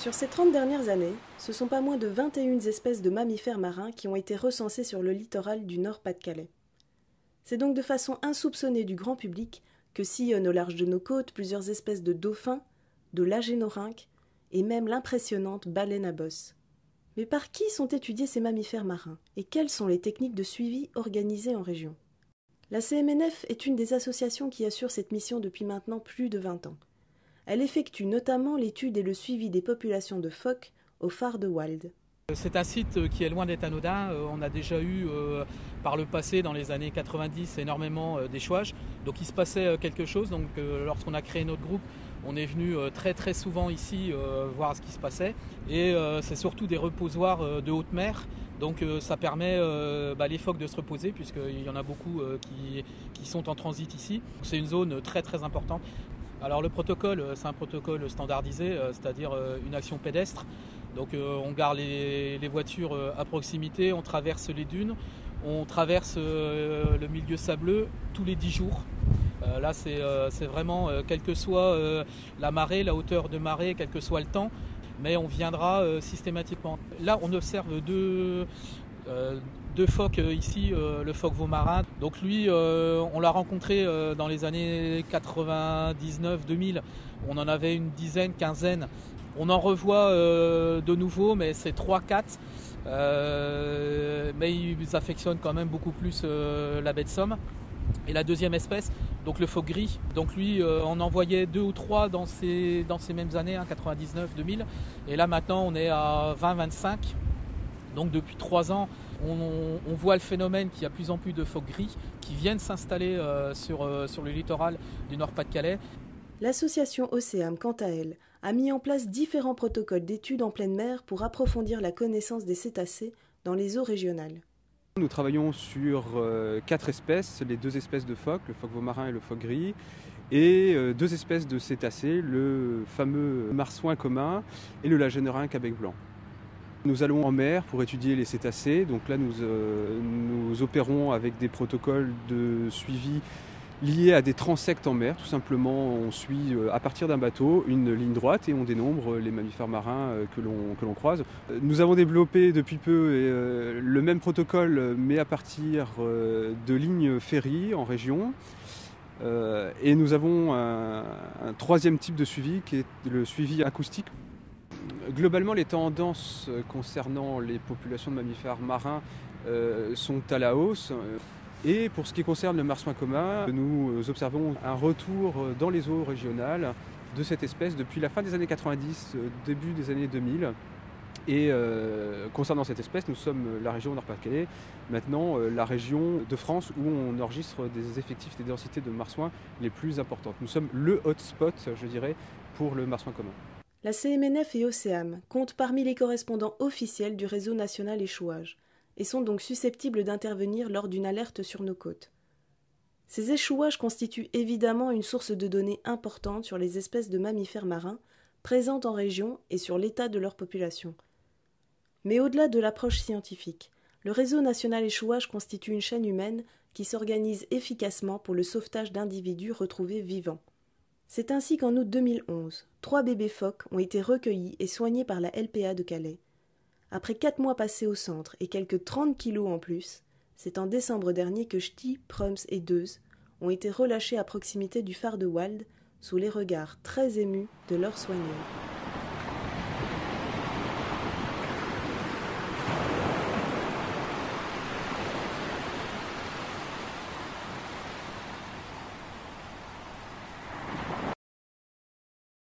Sur ces 30 dernières années, ce sont pas moins de 21 espèces de mammifères marins qui ont été recensées sur le littoral du Nord-Pas-de-Calais. C'est donc de façon insoupçonnée du grand public que sillonnent au large de nos côtes plusieurs espèces de dauphins, de lagénorhinques et même l'impressionnante baleine à bosse. Mais par qui sont étudiés ces mammifères marins et quelles sont les techniques de suivi organisées en région? La CMNF est une des associations qui assure cette mission depuis maintenant plus de 20 ans. Elle effectue notamment l'étude et le suivi des populations de phoques au phare de Walde. C'est un site qui est loin d'être anodin. On a déjà eu par le passé, dans les années 90, énormément d'échouages. Donc il se passait quelque chose. Donc lorsqu'on a créé notre groupe, on est venu très très souvent ici voir ce qui se passait. Et c'est surtout des reposoirs de haute mer. Donc ça permet les phoques de se reposer puisqu'il y en a beaucoup qui sont en transit ici. C'est une zone très très importante. Alors le protocole, c'est un protocole standardisé, c'est-à-dire une action pédestre. Donc on gare les voitures à proximité, on traverse les dunes, on traverse le milieu sableux tous les 10 jours. Là c'est vraiment, quelle que soit la marée, la hauteur de marée, quel que soit le temps, mais on viendra systématiquement. Là on observe deux phoques ici, le phoque veau-marin. Donc lui, on l'a rencontré dans les années 99-2000. On en avait une dizaine, quinzaine. On en revoit de nouveau, mais c'est 3-4. Mais ils affectionnent quand même beaucoup plus la baie de Somme. Et la deuxième espèce, donc le phoque gris. Donc lui, on en voyait 2 ou 3 dans ces mêmes années, 99-2000. Et là maintenant, on est à 20-25. Donc depuis 3 ans, on voit le phénomène qu'il y a de plus en plus de phoques gris qui viennent s'installer sur le littoral du Nord-Pas-de-Calais. L'association Océam, quant à elle, a mis en place différents protocoles d'études en pleine mer pour approfondir la connaissance des cétacés dans les eaux régionales. Nous travaillons sur 4 espèces, les 2 espèces de phoques, le phoque veau-marin et le phoque gris, et 2 espèces de cétacés, le fameux marsouin commun et le lagénorhinque à bec blanc. Nous allons en mer pour étudier les cétacés, donc là nous opérons avec des protocoles de suivi liés à des transects en mer. Tout simplement, on suit à partir d'un bateau une ligne droite et on dénombre les mammifères marins que l'on croise. Nous avons développé depuis peu le même protocole mais à partir de lignes ferry en région. Et nous avons un troisième type de suivi qui est le suivi acoustique. Globalement, les tendances concernant les populations de mammifères marins sont à la hausse. Et pour ce qui concerne le marsouin commun, nous observons un retour dans les eaux régionales de cette espèce depuis la fin des années 90, début des années 2000. Et concernant cette espèce, nous sommes la région Nord-Pas-de-Calais, maintenant la région de France où on enregistre des effectifs, des densités de marsouins les plus importantes. Nous sommes le hotspot, je dirais, pour le marsouin commun. La CMNF et Océam comptent parmi les correspondants officiels du réseau national échouage et sont donc susceptibles d'intervenir lors d'une alerte sur nos côtes. Ces échouages constituent évidemment une source de données importante sur les espèces de mammifères marins présentes en région et sur l'état de leur population. Mais au-delà de l'approche scientifique, le réseau national échouage constitue une chaîne humaine qui s'organise efficacement pour le sauvetage d'individus retrouvés vivants. C'est ainsi qu'en août 2011, 3 bébés phoques ont été recueillis et soignés par la LPA de Calais. Après 4 mois passés au centre et quelques 30 kilos en plus, c'est en décembre dernier que Ch'ti, Prums et Deuze ont été relâchés à proximité du phare de Walde sous les regards très émus de leurs soigneurs.